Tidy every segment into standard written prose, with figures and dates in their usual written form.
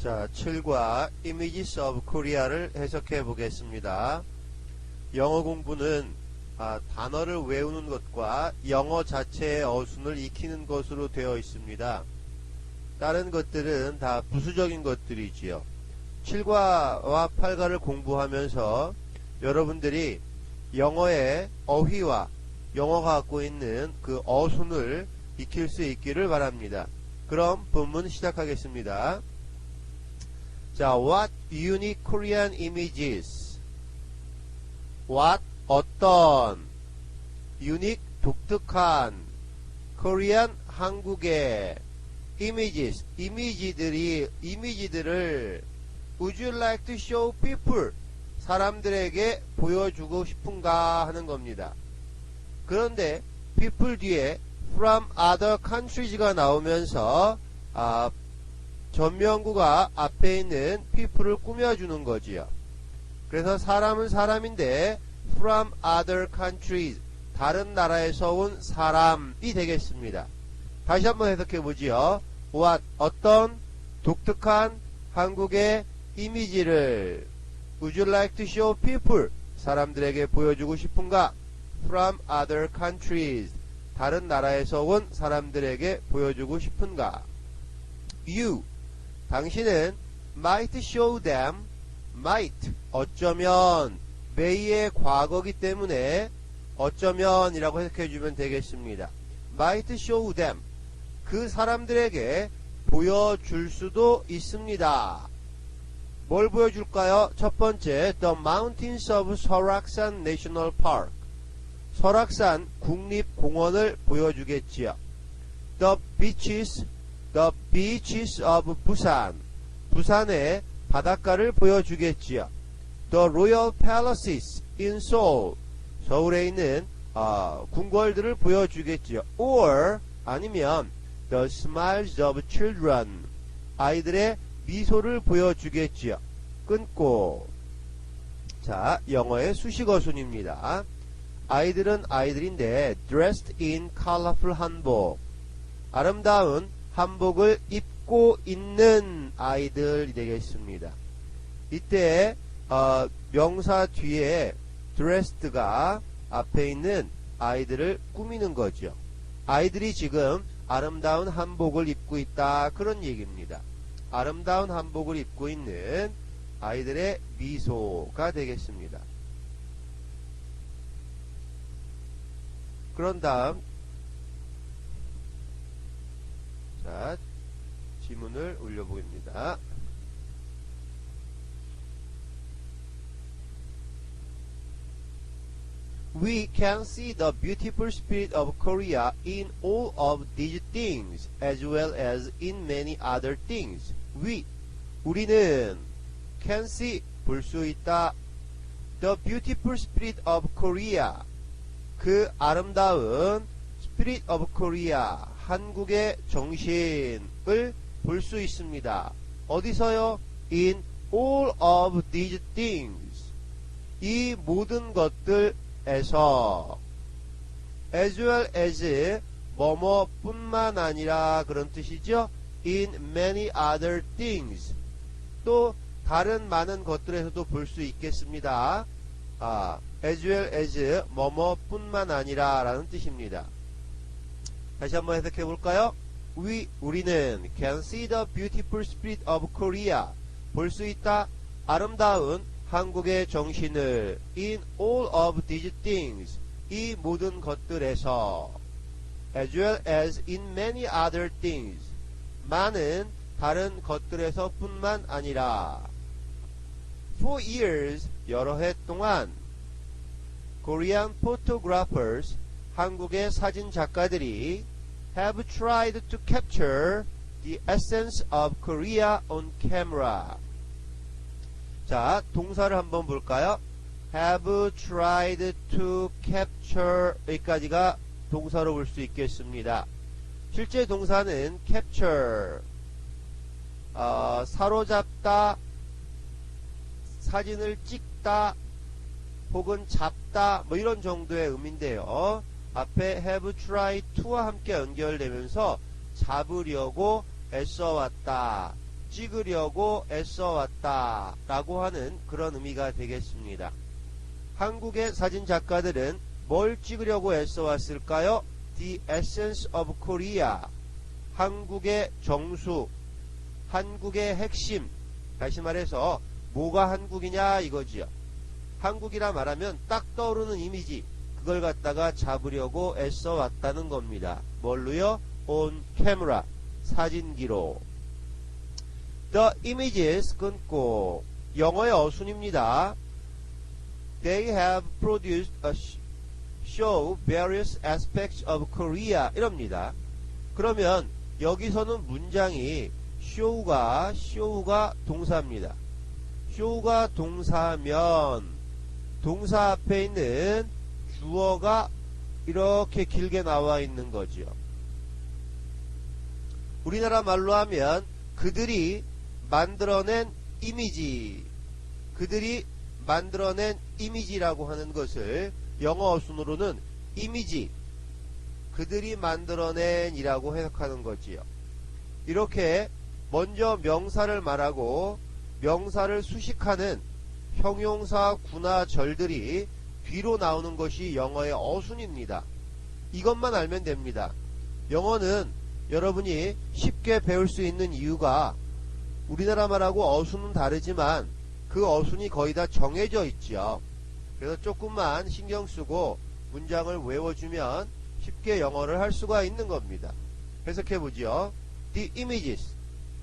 자, 7과 Images of Korea를 해석해 보겠습니다. 영어 공부는 단어를 외우는 것과 영어 자체의 어순을 익히는 것으로 되어 있습니다. 다른 것들은 다 부수적인 것들이지요. 7과와 8과를 공부하면서 여러분들이 영어의 어휘와 영어가 갖고 있는 그 어순을 익힐 수 있기를 바랍니다. 그럼 본문 시작하겠습니다. 자, what unique Korean images? what 어떤 unique 독특한 Korean 한국의 images 이미지들을 would you like to show people 사람들에게 보여주고 싶은가 하는 겁니다. 그런데 people 뒤에 from other countries가 나오면서 전명구가 앞에 있는 people을 꾸며주는 거지요. 그래서 사람은 사람인데 from other countries 다른 나라에서 온 사람이 되겠습니다. 다시 한번 해석해 보지요. what 어떤 독특한 한국의 이미지를 would you like to show people 사람들에게 보여주고 싶은가? from other countries 다른 나라에서 온 사람들에게 보여주고 싶은가? you 당신은 might show them might 어쩌면 may의 과거기 때문에 어쩌면 이라고 해석해주면 되겠습니다. might show them 그 사람들에게 보여줄 수도 있습니다. 뭘 보여줄까요? 첫 번째 The Mountains of 설악산 National Park 설악산 국립공원을 보여주겠지요. The beaches of 부산 부산의 바닷가를 보여주겠지요. The Royal Palaces in Seoul 서울에 있는 궁궐들을 보여주겠지요. or 아니면 The Smiles of Children 아이들의 미소를 보여주겠지요. 끊고 자 영어의 수식어순입니다. 아이들은 아이들인데 dressed in colorful 한복 아름다운 한복을 입고 있는 아이들이 되겠습니다. 이때 명사 뒤에 dressed가 앞에 있는 아이들을 꾸미는 거죠. 아이들이 지금 아름다운 한복을 입고 있다 그런 얘기입니다. 아름다운 한복을 입고 있는 아이들의 미소가 되겠습니다. 그런 다음 자 지문을 올려보입니다. We can see the beautiful spirit of Korea in all of these things, as well as in many other things. 우리는 can see, 볼 수 있다. The beautiful spirit of Korea, 그 아름다운 spirit of Korea, 한국의 정신을 볼 수 있습니다. 어디서요? In all of these things. 이 모든 것들에서 as well as 뭐뭐뿐만 아니라 그런 뜻이죠. In many other things. 또 다른 많은 것들에서도 볼 수 있겠습니다. as well as 뭐뭐뿐만 아니라 라는 뜻입니다. 다시 한번 해석해 볼까요? 우리는 can see the beautiful spirit of Korea 볼 수 있다 아름다운 한국의 정신을 in all of these things 이 모든 것들에서 as well as in many other things 많은 다른 것들에서 뿐만 아니라 for years 여러 해 동안 Korean photographers 한국의 사진 작가들이 have tried to capture the essence of Korea on camera. 자, 동사를 한번 볼까요? have tried to capture 여기까지가 동사로 볼 수 있겠습니다. 실제 동사는 capture 사로잡다, 사진을 찍다, 혹은 잡다 뭐 이런 정도의 의미인데요. 앞에 have tried to와 함께 연결되면서 잡으려고 애써왔다, 찍으려고 애써왔다 라고 하는 그런 의미가 되겠습니다. 한국의 사진 작가들은 뭘 찍으려고 애써왔을까요? The essence of Korea. 한국의 정수, 한국의 핵심. 다시 말해서 뭐가 한국이냐 이거지요. 한국이라 말하면 딱 떠오르는 이미지, 그걸 갖다가 잡으려고 애써왔다는 겁니다. 뭘로요? On camera, 사진기로. The images 끊고 영어의 어순입니다. They have produced a show various aspects of Korea 이럽니다. 그러면 여기서는 문장이 show가 동사입니다. show가 동사면 동사 앞에 있는 주어가 이렇게 길게 나와 있는 거죠. 우리나라 말로 하면 그들이 만들어낸 이미지, 그들이 만들어낸 이미지라고 하는 것을 영어 어순으로는 이미지, 그들이 만들어낸 이라고 해석하는 거지요. 이렇게 먼저 명사를 말하고 명사를 수식하는 형용사, 구나, 절들이 뒤로 나오는 것이 영어의 어순입니다. 이것만 알면 됩니다. 영어는 여러분이 쉽게 배울 수 있는 이유가 우리나라 말하고 어순은 다르지만 그 어순이 거의 다 정해져 있죠. 그래서 조금만 신경 쓰고 문장을 외워주면 쉽게 영어를 할 수가 있는 겁니다. 해석해보죠. The images,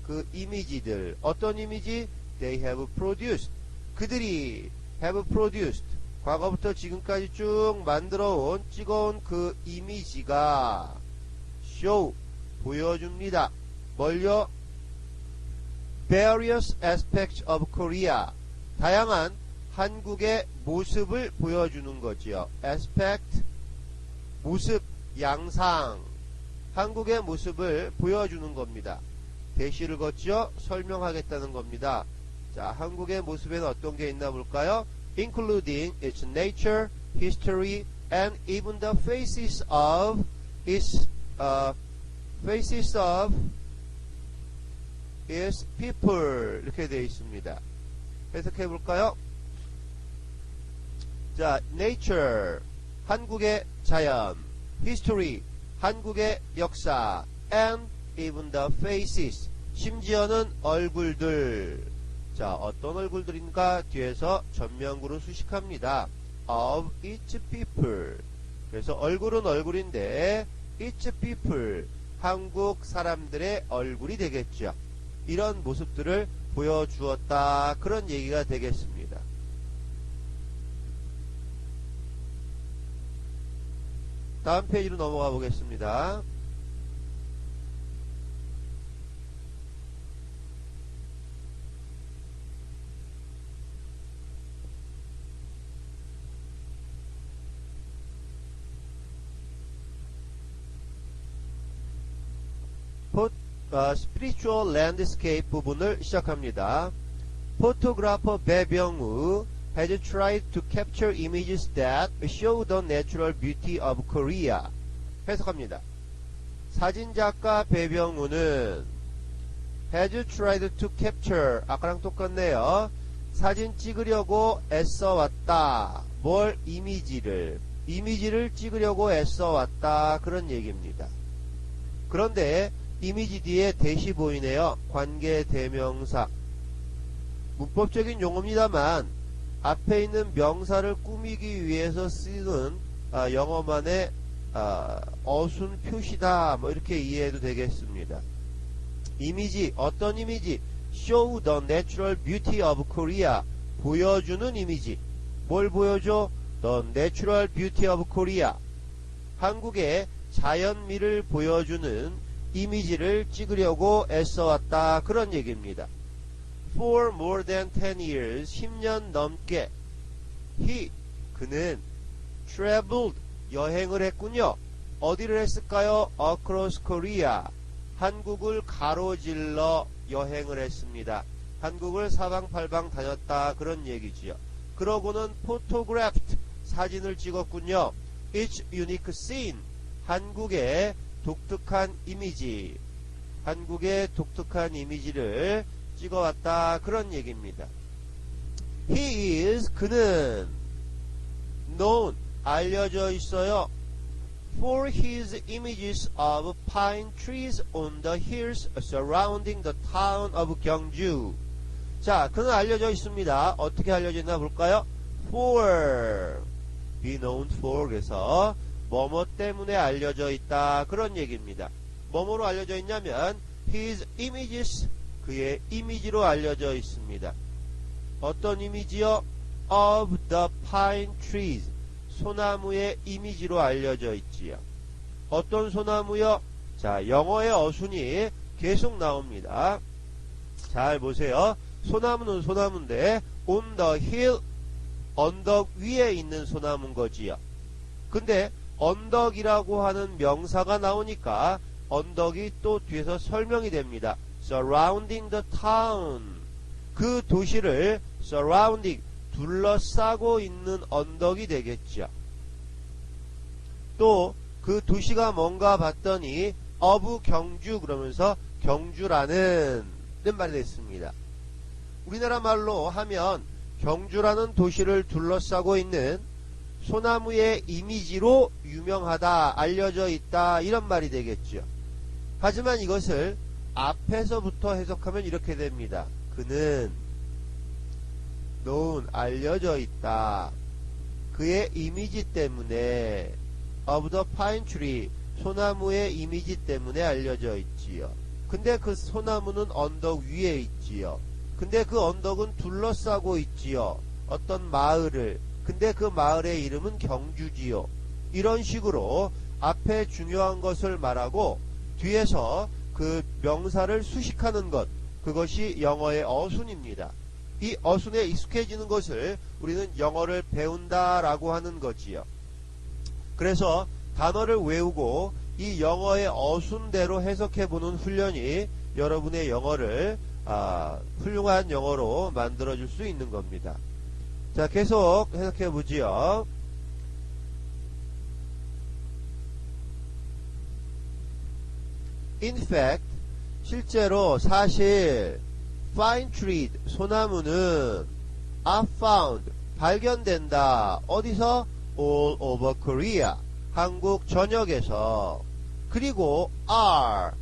그 이미지들. 어떤 이미지? They have produced. 그들이 have produced. 과거부터 지금까지 쭉 만들어온, 찍어온 그 이미지가 show, 보여줍니다. 뭘요? Various aspects of Korea. 다양한 한국의 모습을 보여주는 거지요. aspect, 모습, 양상. 한국의 모습을 보여주는 겁니다. 대시를 걷죠? 설명하겠다는 겁니다. 자, 한국의 모습에는 어떤 게 있나 볼까요? Including its nature, history, and even the faces of its people. 이렇게 되어 있습니다. 해석해 볼까요? 자, nature, 한국의 자연, history, 한국의 역사, and even the faces, 심지어는 얼굴들. 자, 어떤 얼굴들인가 뒤에서 전면구로 수식합니다. of each people. 그래서 얼굴은 얼굴인데 each people, 한국 사람들의 얼굴이 되겠죠. 이런 모습들을 보여주었다, 그런 얘기가 되겠습니다. 다음 페이지로 넘어가 보겠습니다. spiritual landscape 부분을 시작합니다. Photographer 배병우 has tried to capture images that show the natural beauty of Korea. 해석합니다. 사진작가 배병우는 has tried to capture, 아까랑 똑같네요. 사진 찍으려고 애써왔다. 뭘? 이미지를 찍으려고 애써왔다, 그런 얘기입니다. 그런데 이미지 뒤에 대시 보이네요. 관계대명사. 문법적인 용어입니다만 앞에 있는 명사를 꾸미기 위해서 쓰는 영어만의 어순 표시다, 뭐 이렇게 이해해도 되겠습니다. 이미지, 어떤 이미지? Show the natural beauty of Korea. 보여주는 이미지. 뭘 보여줘? The natural beauty of Korea. 한국의 자연미를 보여주는 이미지를 찍으려고 애써왔다, 그런 얘기입니다. For more than 10 years, 10년 넘게 그는 traveled, 여행을 했군요. 어디를 했을까요? Across Korea, 한국을 가로질러 여행을 했습니다. 한국을 사방팔방 다녔다, 그런 얘기지요. 그러고는 photographed, 사진을 찍었군요. Each unique scene, 한국의 독특한 이미지, 한국의 독특한 이미지를 찍어왔다 그런 얘기입니다. He is 그는 known 알려져 있어요. For his images of pine trees on the hills surrounding the town of 경주. 자, 그는 알려져 있습니다. 어떻게 알려져 있나 볼까요? For be known for 그래서 뭐뭐 때문에 알려져 있다 그런 얘기입니다. 뭐뭐로 알려져 있냐면 his images 그의 이미지로 알려져 있습니다. 어떤 이미지요? of the pine trees 소나무의 이미지로 알려져 있지요. 어떤 소나무요? 자, 영어의 어순이 계속 나옵니다. 잘 보세요. 소나무는 소나무인데 on the hill 언덕 위에 있는 소나무인 거지요. 근데 언덕이라고 하는 명사가 나오니까 언덕이 또 뒤에서 설명이 됩니다. surrounding the town 그 도시를 surrounding 둘러싸고 있는 언덕이 되겠죠. 또 그 도시가 뭔가 봤더니 of 경주 그러면서 경주라는 말이 됐습니다. 우리나라 말로 하면 경주라는 도시를 둘러싸고 있는 소나무의 이미지로 유명하다, 알려져 있다 이런 말이 되겠죠. 하지만 이것을 앞에서부터 해석하면 이렇게 됩니다. 그는 known 알려져 있다. 그의 이미지 때문에 of the pine tree 소나무의 이미지 때문에 알려져 있지요. 근데 그 소나무는 언덕 위에 있지요. 근데 그 언덕은 둘러싸고 있지요. 어떤 마을을. 근데 그 마을의 이름은 경주지요. 이런 식으로 앞에 중요한 것을 말하고 뒤에서 그 명사를 수식하는 것. 그것이 영어의 어순입니다. 이 어순에 익숙해지는 것을 우리는 영어를 배운다라고 하는 거지요. 그래서 단어를 외우고 이 영어의 어순대로 해석해보는 훈련이 여러분의 영어를 훌륭한 영어로 만들어줄 수 있는 겁니다. 자, 계속 해석해보지요. In fact, 실제로 사실 pine tree 소나무는 are found 발견된다. 어디서? all over Korea 한국 전역에서. 그리고 are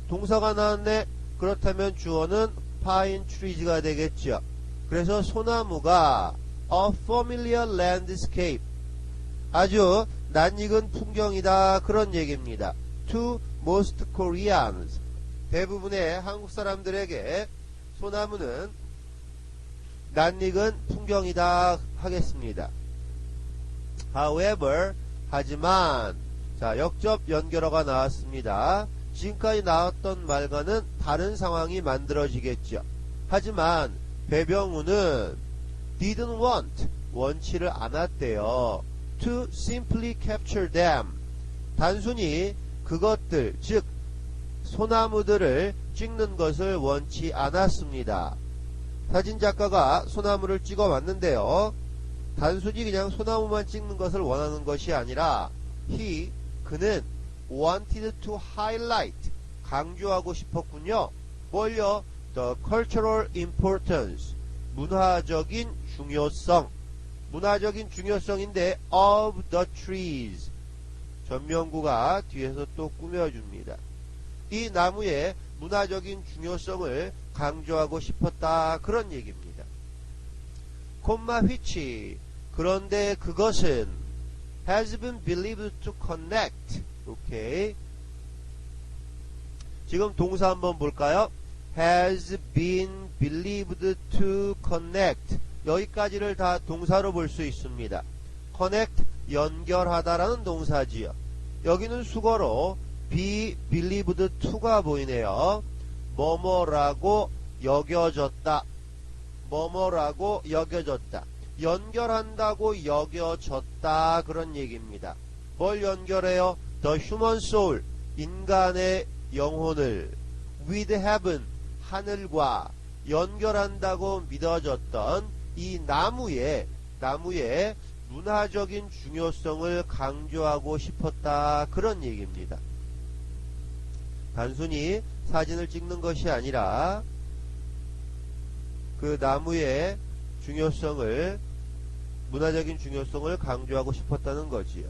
동사가 나왔네. 그렇다면 주어는 pine trees가 되겠죠. 그래서 소나무가 a familiar landscape 아주 낯익은 풍경이다 그런 얘기입니다. to most Koreans 대부분의 한국 사람들에게 소나무는 낯익은 풍경이다 하겠습니다. However 하지만 자 역접 연결어가 나왔습니다. 지금까지 나왔던 말과는 다른 상황이 만들어지겠죠. 하지만 배병우는 didn't want 원치를 않았대요. to simply capture them 단순히 그것들 즉 소나무들을 찍는 것을 원치 않았습니다. 사진작가가 소나무를 찍어 왔는데요. 단순히 그냥 소나무만 찍는 것을 원하는 것이 아니라 그는 wanted to highlight 강조하고 싶었군요. 뭘요? The cultural importance 문화적인 중요성 문화적인 중요성인데 of the trees 전명구가 뒤에서 또 꾸며줍니다. 이 나무의 문화적인 중요성을 강조하고 싶었다 그런 얘기입니다. 콤마 which 그런데 그것은 has been believed to connect 오케이 지금 동사 한번 볼까요? has been believed to connect 여기까지를 다 동사로 볼 수 있습니다. connect 연결하다라는 동사지요. 여기는 수거로 be believed to가 보이네요. 뭐뭐라고 여겨졌다. 뭐뭐라고 여겨졌다. 연결한다고 여겨졌다 그런 얘기입니다. 뭘 연결해요? The human soul 인간의 영혼을 with heaven 하늘과 연결한다고 믿어졌던 이 나무의 문화적인 중요성을 강조하고 싶었다 그런 얘기입니다. 단순히 사진을 찍는 것이 아니라 그 나무의 중요성을, 문화적인 중요성을 강조하고 싶었다는 거지요.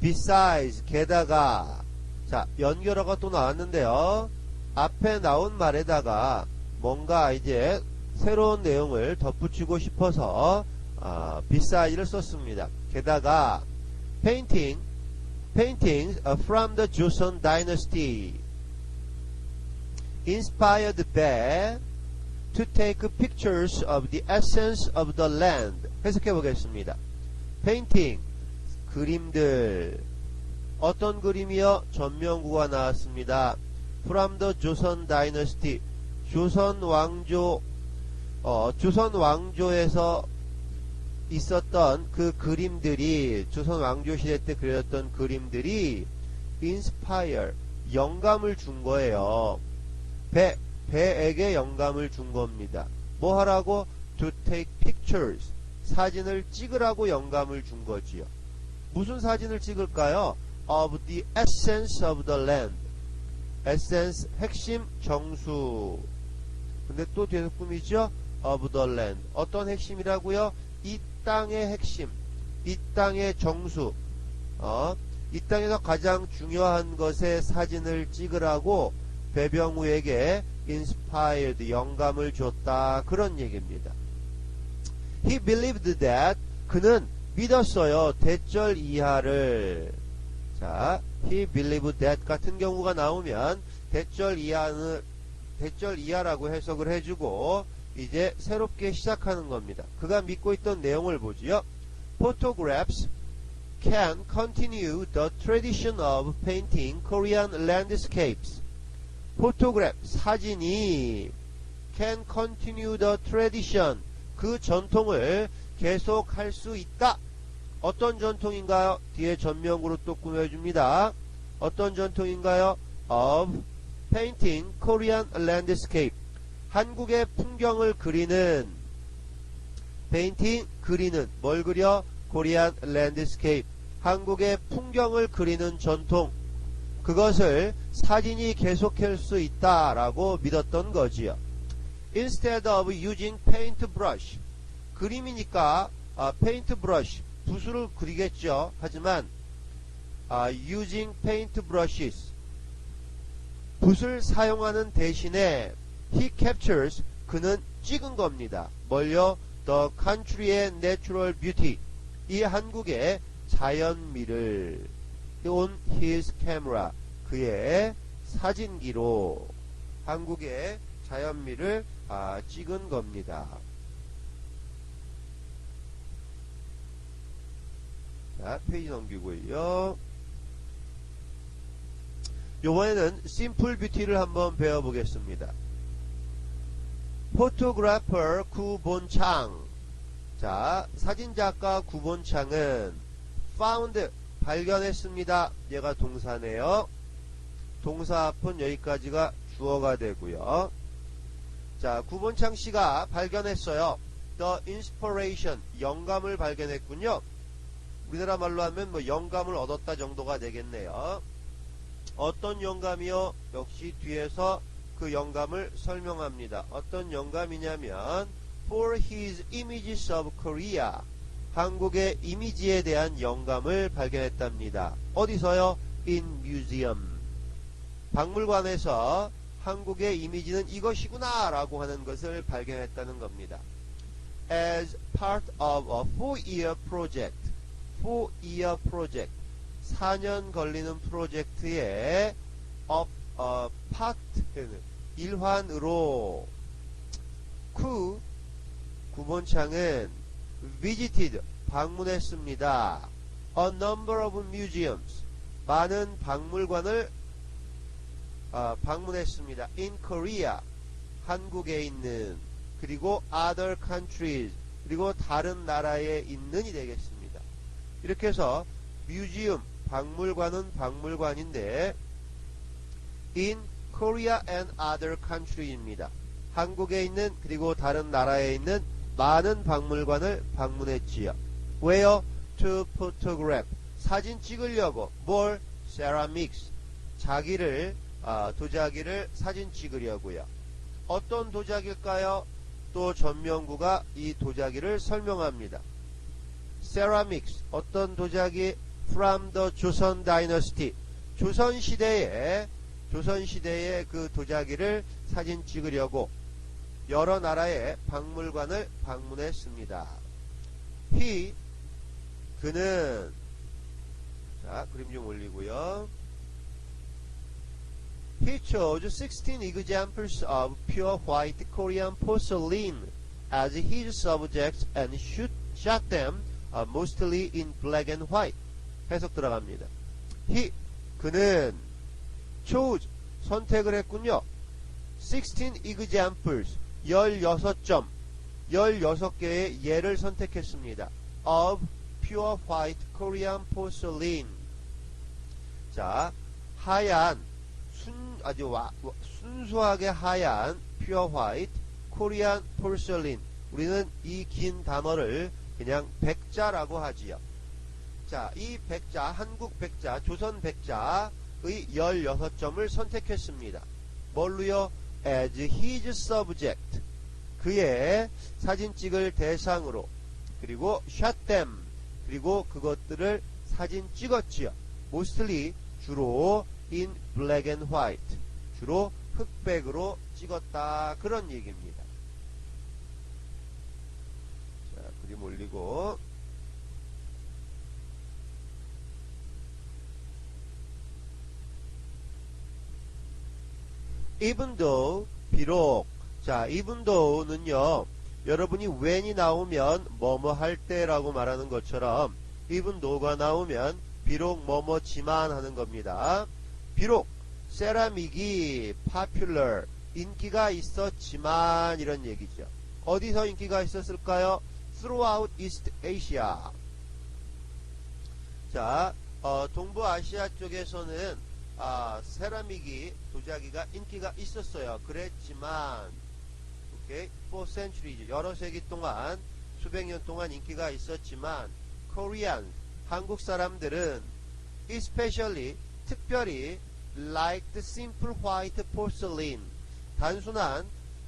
besides, 게다가. 자, 연결어가 또 나왔는데요. 앞에 나온 말에다가 뭔가 이제 새로운 내용을 덧붙이고 싶어서 beside를 썼습니다. 게다가 paintings from the Joseon dynasty inspired Bae to take pictures of the essence of the land. 해석해 보겠습니다. painting, 그림들. 어떤 그림이요? 전명구가 나왔습니다. from the Joseon dynasty. 조선 왕조에서 있었던 그 그림들이, 조선 왕조 시대 때 그렸던 그림들이 inspire, 영감을 준 거예요. 배에게 영감을 준 겁니다. 뭐 하라고? to take pictures, 사진을 찍으라고 영감을 준 거지요. 무슨 사진을 찍을까요? of the essence of the land. essence, 핵심, 정수. 근데 또 뒤에서 꾸미죠? of the land. 어떤 핵심이라고요? 이 땅의 핵심, 이 땅의 정수, 이 땅에서 가장 중요한 것의 사진을 찍으라고 배병우에게 inspired, 영감을 줬다. 그런 얘기입니다. He believed that, 그는 믿었어요. 대절 이하를. 자, he believed that 같은 경우가 나오면 대절 이하라고 해석을 해주고 이제 새롭게 시작하는 겁니다. 그가 믿고 있던 내용을 보지요. Photographs can continue the tradition of painting Korean landscapes. Photograph, 사진이 can continue the tradition, 그 전통을 계속할 수 있다. 어떤 전통인가요? 뒤에 전명구로 또 꾸며줍니다. 어떤 전통인가요? of painting Korean landscape. 한국의 풍경을 그리는, painting, 그리는, 뭘 그려? Korean landscape. 한국의 풍경을 그리는 전통. 그것을 사진이 계속할 수 있다라고 믿었던 거지요. Instead of using paintbrush. 그림이니까 paintbrush, 붓으로 그리겠죠. 하지만 using paintbrushes, 붓을 사용하는 대신에 he captures, 그는 찍은 겁니다. 뭘요? The country의 natural beauty, 이 한국의 자연미를 on his camera, 그의 사진기로 한국의 자연미를 찍은 겁니다. 자, 페이지 넘기고요. 요번에는 심플 뷰티를 한번 배워보겠습니다. 포토그래퍼 구본창. 자, 사진작가 구본창은 found, 발견했습니다. 얘가 동사네요. 동사 앞은 여기까지가 주어가 되고요. 자, 구본창 씨가 발견했어요. The inspiration, 영감을 발견했군요. 우리나라 말로 하면 뭐 영감을 얻었다 정도가 되겠네요. 어떤 영감이요? 역시 뒤에서 그 영감을 설명합니다. 어떤 영감이냐면 for his images of Korea, 한국의 이미지에 대한 영감을 발견했답니다. 어디서요? in museum, 박물관에서 한국의 이미지는 이것이구나 라고 하는 것을 발견했다는 겁니다. as part of a 4-year project, 4-year project, 4년 걸리는 프로젝트의 파트, 일환으로 구본창은 visited, 방문했습니다. a number of museums, 많은 박물관을 방문했습니다. in Korea, 한국에 있는, 그리고 other countries, 그리고 다른 나라에 있는이 되겠습니다. 이렇게 해서 뮤지엄, 박물관은 박물관인데 in Korea and other country입니다. 한국에 있는 그리고 다른 나라에 있는 많은 박물관을 방문했지요. 왜요? To photograph, 사진 찍으려고. 뭘? ceramics, 자기를 도자기를 사진 찍으려고요. 어떤 도자기일까요? 또 전명구가 이 도자기를 설명합니다. ceramics 어떤 도자기? from the 조선 dynasty 조선시대에 그 도자기를 사진 찍으려고 여러 나라의 박물관을 방문했습니다. 그는 자 그림 좀 올리고요. He chose 16 examples of pure white Korean porcelain as his subjects and shot them mostly in black and white. 해석 들어갑니다. 그는 chose 선택을 했군요. 16 examples 16점 16개의 예를 선택했습니다. of pure white Korean porcelain. 자 하얀 아주 순수하게 하얀 pure white Korean porcelain. 우리는 이 긴 단어를 그냥 백자라고 하지요. 자, 이 백자, 한국 백자, 조선 백자의 16점을 선택했습니다. 뭘로요? as his subject. 그의 사진 찍을 대상으로. 그리고 shot them. 그리고 그것들을 사진 찍었지요. mostly 주로 in black and white. 주로 흑백으로 찍었다. 그런 얘기입니다. 자, 그림 올리고. even though 비록 자 even though는요 여러분이 when이 나오면 뭐뭐 할 때라고 말하는 것처럼 even though가 나오면 비록 뭐뭐지만 하는 겁니다. 비록 세라믹이 popular 인기가 있었지만 이런 얘기죠. 어디서 인기가 있었을까요? throughout East Asia. 자 동부아시아 쪽에서는 세라믹이 도자기가 인기가 있었어요. 그랬지만 오케이, for centuries 여러 세기 동안 수백 년 동안 인기가 있었지만 Korean 한국 사람들은 especially 특별히 liked simple white porcelain 단순한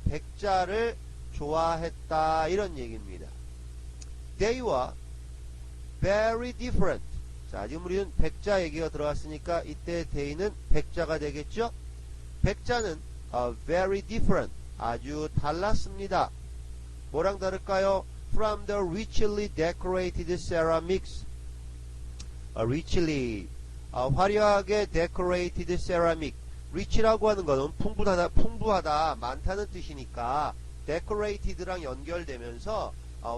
백자를 좋아했다 이런 얘기입니다. They were very different. 자, 지금 우리는 백자 얘기가 들어왔으니까 이때 they는 백자가 되겠죠? 백자는 very different. 아주 달랐습니다. 뭐랑 다를까요? From the richly decorated ceramics. richly 화려하게 decorated ceramic. rich라고 하는 것은 풍부하다, 많다는 뜻이니까 decorated랑 연결되면서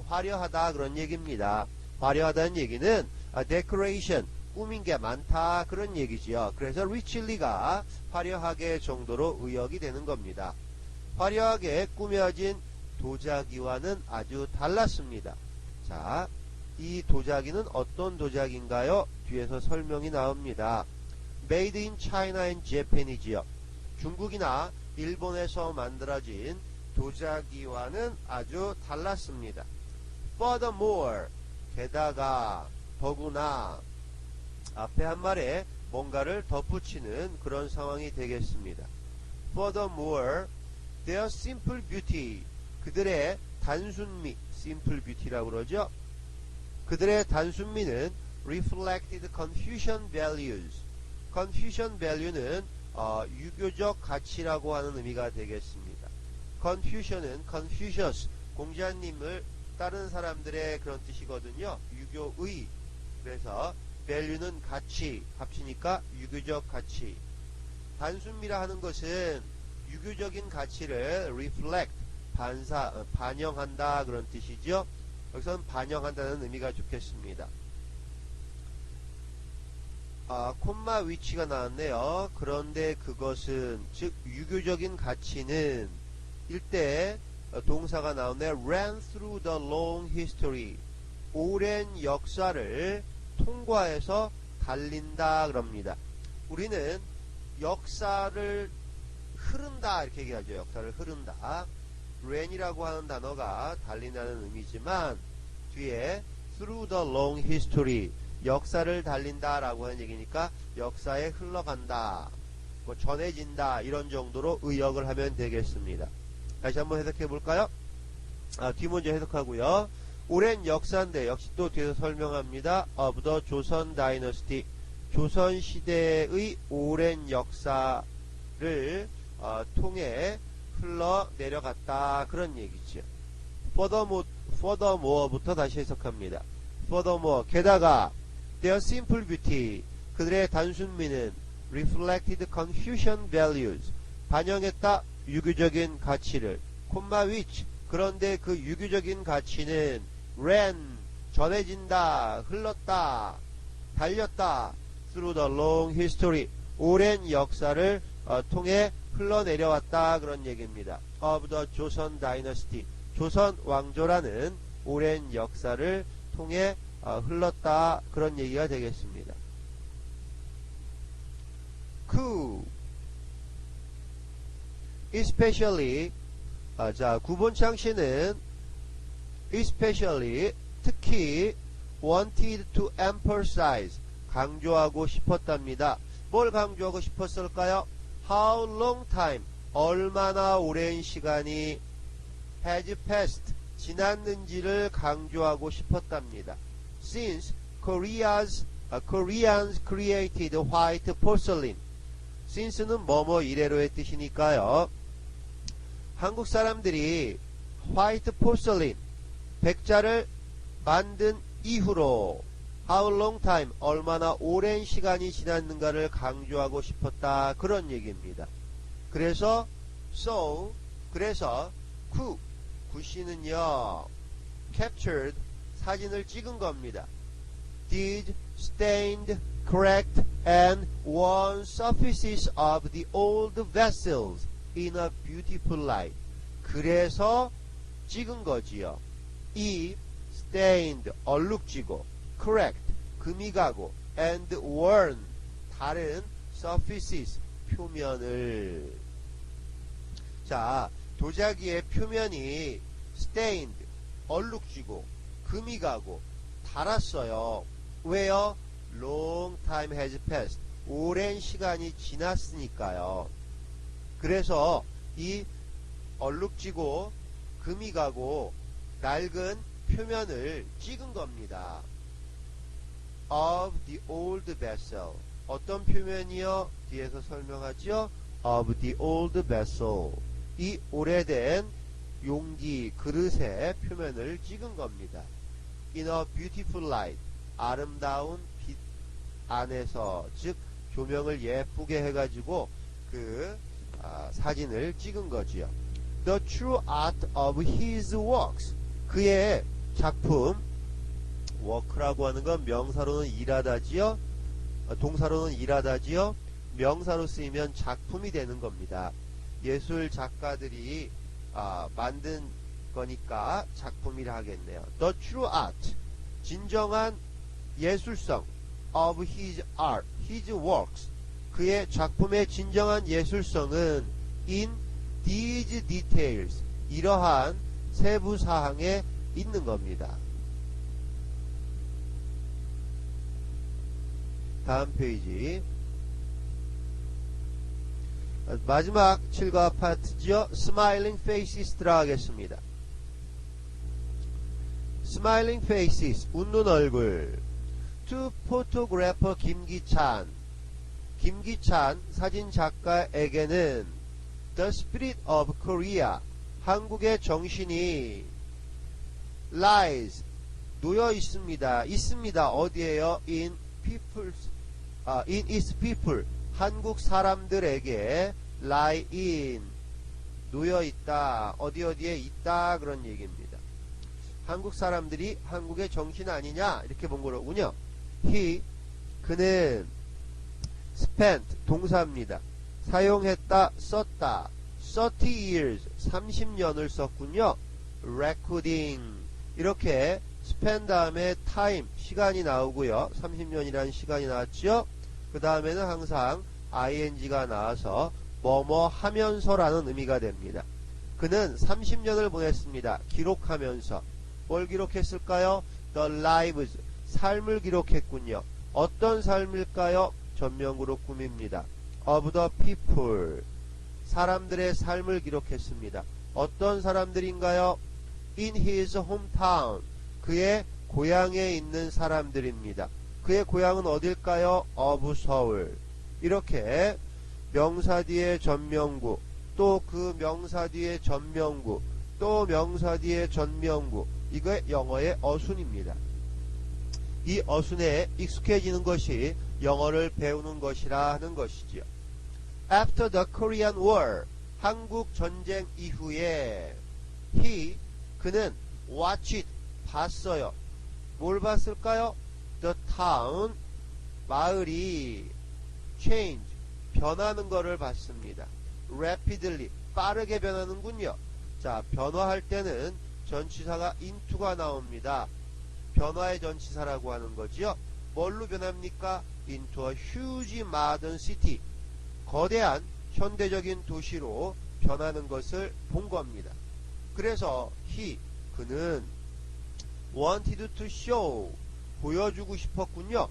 화려하다 그런 얘기입니다. 화려하다는 얘기는 decoration, 꾸민 게 많다 그런 얘기지요. 그래서 richly가 화려하게 정도로 의역이 되는 겁니다. 화려하게 꾸며진 도자기와는 아주 달랐습니다. 자, 이 도자기는 어떤 도자기인가요? 뒤에서 설명이 나옵니다. Made in China and Japan이지요. 중국이나 일본에서 만들어진 도자기와는 아주 달랐습니다. Furthermore, 게다가 더구나 앞에 한 말에 뭔가를 덧붙이는 그런 상황이 되겠습니다. Furthermore, their simple beauty 그들의 단순미 simple beauty라고 그러죠. 그들의 단순미는 reflected Confucian values. Confucian value는 유교적 가치라고 하는 의미가 되겠습니다. Confucian은 Confucius 공자님을 따르는 사람들의 그런 뜻이거든요. 유교의. 그래서 value는 가치 합치니까 유교적 가치. 단순미라 하는 것은 유교적인 가치를 reflect 반영한다 그런 뜻이죠. 여기서는 반영한다는 의미가 좋겠습니다. 콤마 위치가 나왔네요. 그런데 그것은 즉 유교적인 가치는 일대 동사가 나오네요. ran through the long history 오랜 역사를 통과해서 달린다 그럽니다. 우리는 역사를 흐른다 이렇게 얘기하죠. 역사를 흐른다. ran이라고 하는 단어가 달린다는 의미지만 뒤에 through the long history 역사를 달린다 라고 하는 얘기니까 역사에 흘러간다 뭐 전해진다 이런 정도로 의역을 하면 되겠습니다. 다시 한번 해석해 볼까요? 뒤 먼저 해석하고요. 오랜 역사인데 역시 또 뒤에서 설명합니다. of the 조선 다이너스티, 조선 시대의 오랜 역사를 통해 흘러 내려갔다 그런 얘기죠. furthermore부터 다시 해석합니다. furthermore, 게다가 their simple beauty, 그들의 단순미는 reflected Confucian values, 반영했다 유교적인 가치를, which, 그런데 그 유교적인 가치는 ran, 전해진다, 흘렀다, 달렸다, through the long history, 오랜 역사를 통해 흘러내려왔다 그런 얘기입니다. of the 조선 dynasty, 조선 왕조라는 오랜 역사를 통해 흘렀다 그런 얘기가 되겠습니다. especially, 자, 구본창씨는 especially, 특히 wanted to emphasize, 강조하고 싶었답니다. 뭘 강조하고 싶었을까요? How long time, 얼마나 오랜 시간이 has passed, 지났는지를 강조하고 싶었답니다. Since Koreans created white porcelain, since는 뭐뭐 이래로의 뜻이니까요. 한국 사람들이 화이트 포슬린, 백자를 만든 이후로 how long time, 얼마나 오랜 시간이 지났는가를 강조하고 싶었다 그런 얘기입니다. 그래서 그래서 구씨는요 captured, 사진을 찍은 겁니다. did, stained, cracked and worn surfaces of the old vessels in a beautiful light. 그래서 찍은 거지요. 이 stained, 얼룩지고, cracked, 금이 가고, and worn, 다른 surfaces, 표면을. 자, 도자기의 표면이 stained, 얼룩지고, 금이 가고, 달았어요. 왜요? long time has passed, 오랜 시간이 지났으니까요. 그래서 이 얼룩지고 금이 가고 낡은 표면을 찍은 겁니다. of the old vessel, 어떤 표면이요? 뒤에서 설명하죠. of the old vessel, 이 오래된 용기, 그릇의 표면을 찍은 겁니다. in a beautiful light, 아름다운 빛 안에서, 즉 조명을 예쁘게 해가지고 그 사진을 찍은 거지요. The true art of his works, 그의 작품, work라고 하는 건 명사로는 일하다지요, 동사로는 일하다지요, 명사로 쓰이면 작품이 되는 겁니다. 예술 작가들이 만든 거니까 작품이라 하겠네요. The true art, 진정한 예술성, of his art, his works, 그의 작품의 진정한 예술성은 in these details, 이러한 세부 사항에 있는 겁니다. 다음 페이지, 마지막 7과 파트죠. Smiling faces 들어가겠습니다. Smiling faces, 웃는 얼굴. To photographer 김기찬, 김기찬 사진작가에게는 The spirit of Korea, 한국의 정신이 lies, 놓여 있습니다. 있습니다. 어디에요? In its people, 한국 사람들에게 lie in, 놓여 있다. 어디에 있다 그런 얘기입니다. 한국 사람들이 한국의 정신 아니냐 이렇게 본 거로군요. 그는 spent, 동사입니다. 사용했다, 썼다. 30 years, 30년을 썼군요. recording, 이렇게 spend 다음에 time, 시간이 나오고요. 30년이라는 시간이 나왔죠. 그 다음에는 항상 ing가 나와서 뭐뭐 하면서라는 의미가 됩니다. 그는 30년을 보냈습니다. 기록하면서. 뭘 기록했을까요? The lives, 삶을 기록했군요. 어떤 삶일까요? 전명구로 꾸밉니다. of the people, 사람들의 삶을 기록했습니다. 어떤 사람들인가요? In his hometown. 그의 고향에 있는 사람들입니다. 그의 고향은 어딜까요? of 서울. 이렇게 명사 뒤에 전명구, 또 그 명사 뒤에 전명구, 또 명사 뒤에 전명구. 이거 영어의 어순입니다. 이 어순에 익숙해지는 것이 영어를 배우는 것이라 하는 것이지요. After the Korean War, 한국 전쟁 이후에 그는 watched, 봤어요. 뭘 봤을까요? The town, 마을이 change, 변하는 것을 봤습니다. rapidly, 빠르게 변하는군요. 자, 변화할 때는 전치사가 into가 나옵니다. 변화의 전치사라고 하는 거지요. 뭘로 변합니까? into a huge modern city. 거대한 현대적인 도시로 변하는 것을 본 겁니다. 그래서 그는 wanted to show, 보여주고 싶었군요.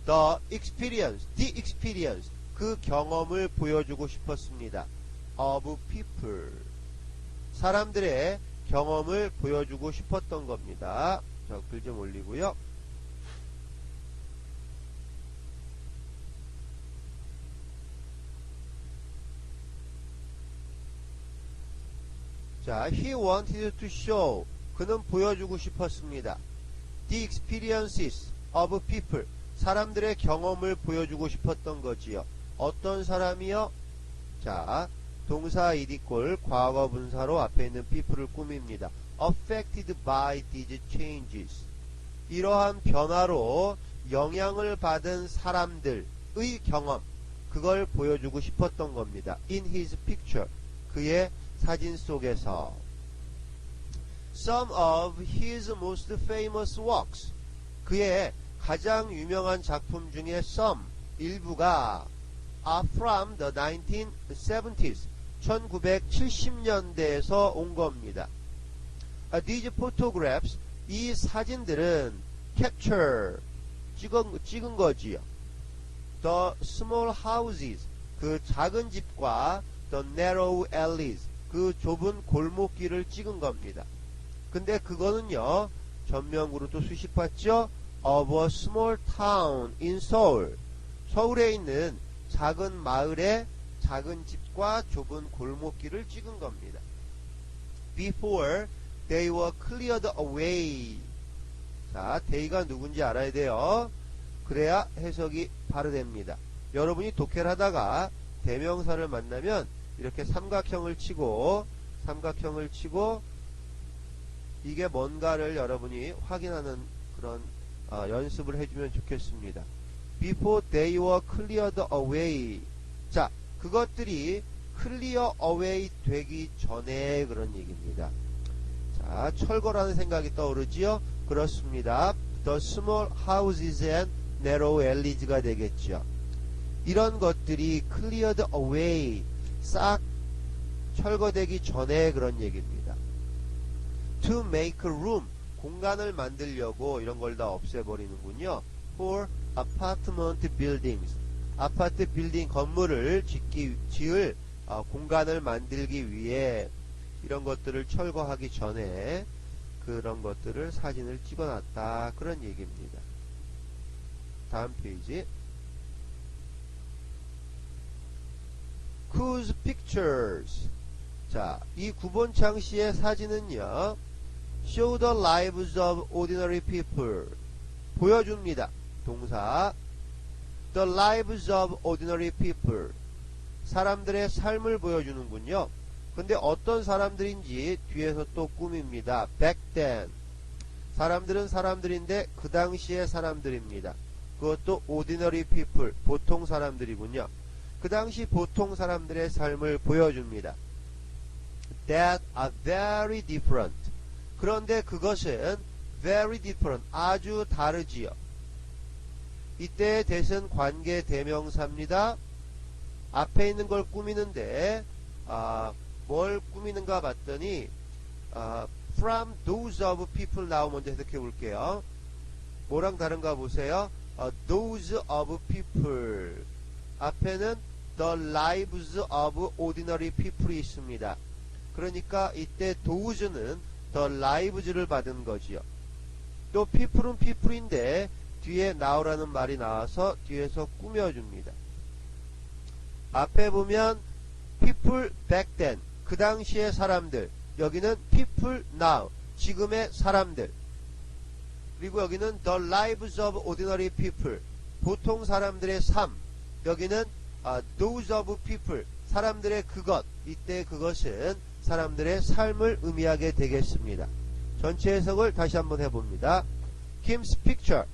the experience, 그 경험을 보여주고 싶었습니다. of people, 사람들의 경험을 보여주고 싶었던 겁니다. 자, 글 좀 올리고요. 자, he wanted to show, 그는 보여주고 싶었습니다. the experiences of people, 사람들의 경험을 보여주고 싶었던 거지요. 어떤 사람이요? 자, 동사 이디꼴 과거 분사로 앞에 있는 people을 꾸밉니다. affected by these changes, 이러한 변화로 영향을 받은 사람들의 경험, 그걸 보여주고 싶었던 겁니다. in his picture, 그의 사진 속에서. Some of his most famous works, 그의 가장 유명한 작품 중에 some, 일부가 are from the 1970s, 1970년대에서 온 겁니다. These photographs, 이 사진들은 capture, 찍은 거지요. The small houses, 그 작은 집과 the narrow alleys, 그 좁은 골목길을 찍은 겁니다. 근데 그거는요, 전명구로 또 수식 봤죠? of a small town in Seoul, 서울에 있는 작은 마을의 작은 집과 좁은 골목길을 찍은 겁니다. Before they were cleared away. 자, they가 누군지 알아야 돼요. 그래야 해석이 바로 됩니다. 여러분이 독해를 하다가 대명사를 만나면 이렇게 삼각형을 치고 이게 뭔가를 여러분이 확인하는 그런 연습을 해주면 좋겠습니다. Before they were cleared away. 자, 그것들이 clear away 되기 전에 그런 얘기입니다. 자, 철거라는 생각이 떠오르지요? 그렇습니다. The small houses and narrow alleys가 되겠죠. 이런 것들이 cleared away, 싹 철거되기 전에 그런 얘기입니다. To make room, 공간을 만들려고 이런 걸 다 없애버리는군요. For apartment buildings, 아파트 빌딩 건물을 지을 공간을 만들기 위해 이런 것들을 철거하기 전에 그런 것들을 사진을 찍어놨다, 그런 얘기입니다. 다음 페이지. Whose pictures. 자, 이 구본창 씨의 사진은요, show the lives of ordinary people, 보여줍니다. 동사 the lives of ordinary people, 사람들의 삶을 보여주는군요. 근데 어떤 사람들인지 뒤에서 또 꾸밉니다. back then, 사람들은 사람들인데 그 당시의 사람들입니다. 그것도 ordinary people, 보통 사람들이군요. 그 당시 보통 사람들의 삶을 보여줍니다. that are very different, 그런데 그것은 very different, 아주 다르지요. 이때의 that은 관계 대명사입니다. 앞에 있는 걸 꾸미는데 뭘 꾸미는가 봤더니 from those of people 나오면 먼저 해석해 볼게요. 뭐랑 다른가 보세요. those of people, 앞에는 the lives of ordinary people이 있습니다. 그러니까 이때 does는 the lives를 받은 거지요. 또 people은 people인데 뒤에 now라는 말이 나와서 뒤에서 꾸며줍니다. 앞에 보면 people back then, 그 당시의 사람들. 여기는 people now, 지금의 사람들. 그리고 여기는 the lives of ordinary people, 보통 사람들의 삶. 여기는 those of people, 사람들의 그것. 이때 그것은 사람들의 삶을 의미하게 되겠습니다. 전체 해석을 다시 한번 해봅니다. Kim's picture,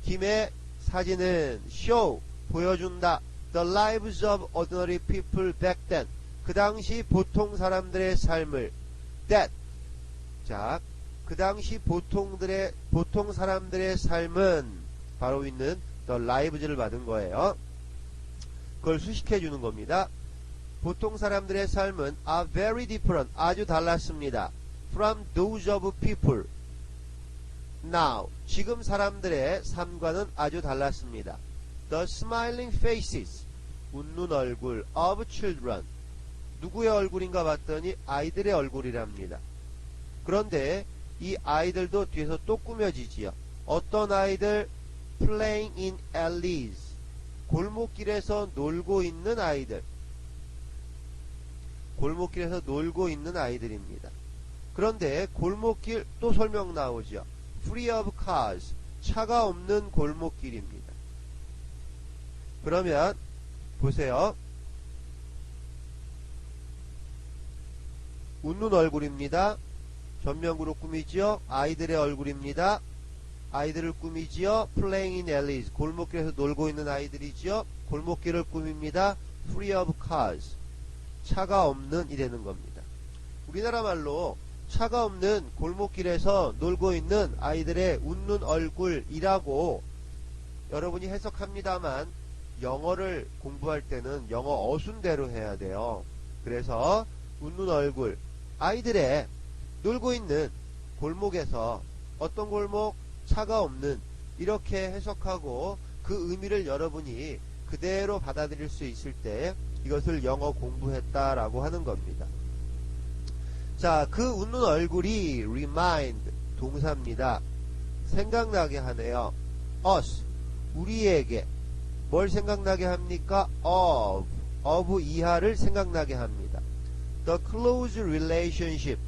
김의 사진은 show, 보여준다. The lives of ordinary people back then, 그 당시 보통 사람들의 삶을. That, 자, 그 당시 보통 사람들의 삶은 바로 있는 the lives를 받은 거예요. 그걸 수식해 주는 겁니다. 보통 사람들의 삶은 are very different, 아주 달랐습니다. from those of people now, 지금 사람들의 삶과는 아주 달랐습니다. The smiling faces, 웃는 얼굴 of children, 누구의 얼굴인가 봤더니 아이들의 얼굴이랍니다. 그런데 이 아이들도 뒤에서 또 꾸며지지요. 어떤 아이들? playing in alleys, 골목길에서 놀고 있는 아이들. 골목길에서 놀고 있는 아이들입니다. 그런데 골목길 또 설명 나오죠. free of cars, 차가 없는 골목길입니다. 그러면 보세요. 웃는 얼굴입니다. 전면구로 꾸미지요. 아이들의 얼굴입니다. 아이들을 꾸미지요. playing in alleys, 골목길에서 놀고 있는 아이들이지요. 골목길을 꾸밉니다. free of cars, 차가 없는 이라는 겁니다. 우리나라 말로 차가 없는 골목길에서 놀고 있는 아이들의 웃는 얼굴이라고 여러분이 해석합니다만 영어를 공부할 때는 영어 어순대로 해야 돼요. 그래서 웃는 얼굴, 아이들의 놀고 있는 골목에서, 어떤 골목? 차가 없는, 이렇게 해석하고 그 의미를 여러분이 그대로 받아들일 수 있을 때 이것을 영어 공부했다라고 하는 겁니다. 자, 그 웃는 얼굴이 remind, 동사입니다. 생각나게 하네요. us, 우리에게. 뭘 생각나게 합니까? of 이하를 생각나게 합니다. The close relationship,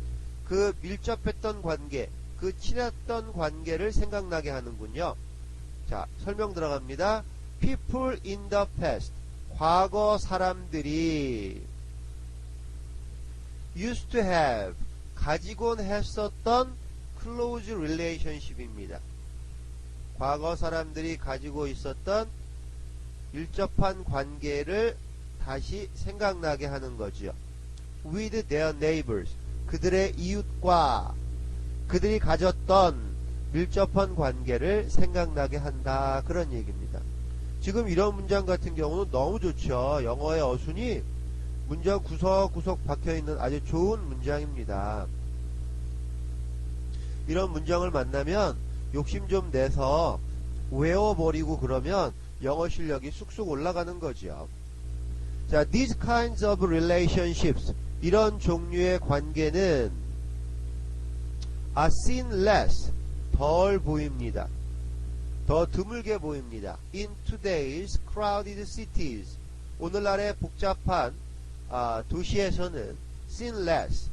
그 밀접했던 관계, 그 친했던 관계를 생각나게 하는군요. 자, 설명 들어갑니다. People in the past, 과거 사람들이 used to have, 가지곤 했었던 close relationship입니다. 과거 사람들이 가지고 있었던 밀접한 관계를 다시 생각나게 하는 거지요. with their neighbors, 그들의 이웃과 그들이 가졌던 밀접한 관계를 생각나게 한다, 그런 얘기입니다. 지금 이런 문장 같은 경우는 너무 좋죠. 영어의 어순이 문장 구석구석 박혀있는 아주 좋은 문장입니다. 이런 문장을 만나면 욕심 좀 내서 외워버리고 그러면 영어 실력이 쑥쑥 올라가는 거죠. 자, these kinds of relationships, 이런 종류의 관계는 are seen less, 덜 보입니다. 더 드물게 보입니다. in today's crowded cities, 오늘날의 복잡한 도시에서는 seen less,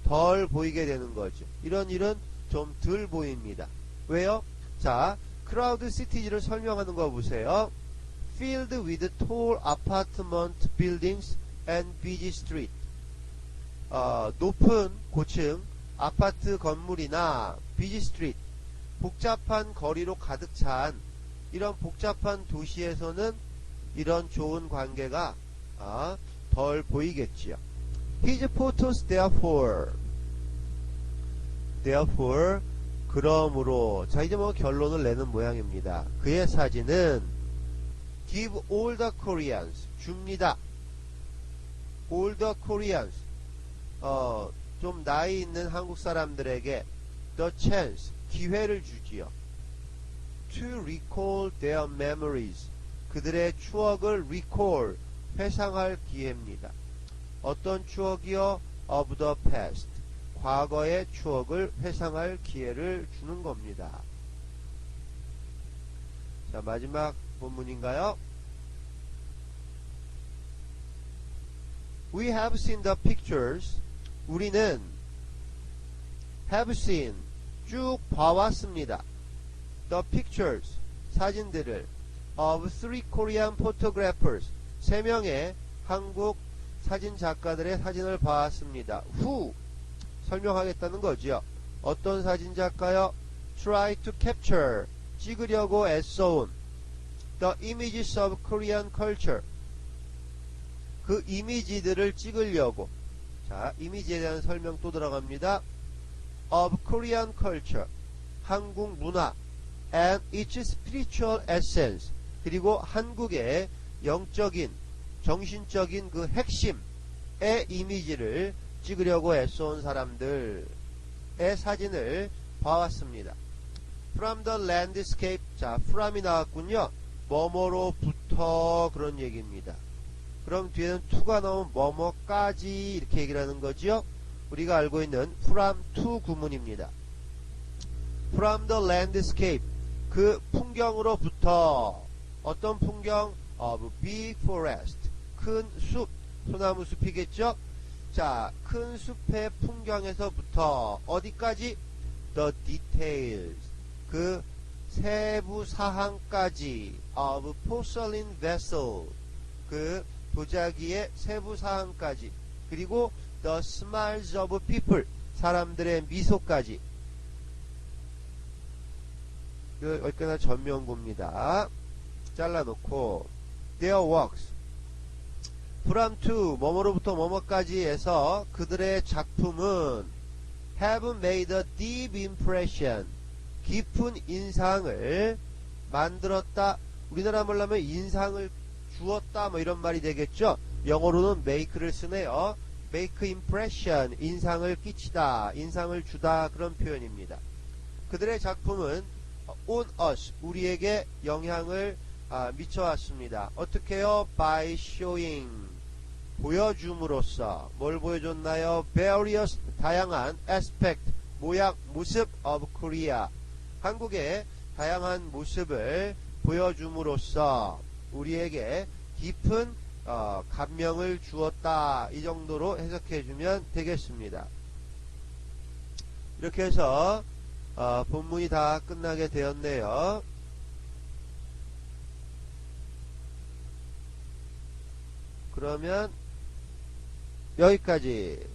덜 보이게 되는 거죠. 이런 일은 좀 덜 보입니다. 왜요? 자, crowded cities를 설명하는 거 보세요. filled with tall apartment buildings and busy street, 높은 고층 아파트 건물이나 busy street, 복잡한 거리로 가득 찬 이런 복잡한 도시에서는 이런 좋은 관계가 덜 보이겠지요. His photos therefore, 그러므로, 자, 이제 뭐 결론을 내는 모양입니다. 그의 사진은 give all the Koreans, 줍니다. all the Koreans, 좀 나이 있는 한국 사람들에게 the chance, 기회를 주지요. to recall their memories, 그들의 추억을 recall, 회상할 기회입니다. 어떤 추억이요? of the past. 과거의 추억을 회상할 기회를 주는 겁니다. 자, 마지막 본문인가요? We have seen the pictures. 우리는 have seen 쭉 봐왔습니다. The pictures 사진들을 of 3 Korean photographers 3명의 한국 사진 작가들의 사진을 봐왔습니다. Who 설명하겠다는 거죠. 어떤 사진 작가요? Try to capture 찍으려고 애써온 the images of Korean culture 그 이미지들을 찍으려고. 자, 이미지에 대한 설명 또 들어갑니다. of Korean culture 한국 문화 and its spiritual essence 그리고 한국의 영적인 정신적인 그 핵심의 이미지를 찍으려고 애써온 사람들의 사진을 봐왔습니다. From the landscape. 자, from이 나왔군요. 뭐뭐로부터 그런 얘기입니다. 그럼 뒤에는 to가 나오면 뭐뭐까지 이렇게 얘기를 하는 거죠. 우리가 알고 있는 from to 구문입니다. From the landscape 그 풍경으로부터 어떤 풍경? of big forest 큰 숲, 소나무 숲이겠죠. 자, 큰 숲의 풍경에서부터 어디까지? the details 그 세부 사항까지 of porcelain vessel 그 도자기의 세부 사항까지 그리고 the smiles of people 사람들의 미소까지. 여기까지 전면구입니다. 잘라놓고 their works from to 뭐뭐로부터 뭐뭐까지 해서 그들의 작품은 have made a deep impression 깊은 인상을 만들었다. 우리나라 말로 하면 인상을 주었다 뭐 이런 말이 되겠죠. 영어로는 make를 쓰네요. make impression 인상을 끼치다 인상을 주다 그런 표현입니다. 그들의 작품은 on us 우리에게 영향을 미쳐왔습니다. 어떻게요? by showing 보여줌으로써 뭘 보여줬나요? various 다양한 aspect 모양 모습 of Korea 한국의 다양한 모습을 보여줌으로써 우리에게 깊은 감명을 주었다 이 정도로 해석해주면 되겠습니다. 이렇게 해서 본문이 다 끝나게 되었네요. 그러면 여기까지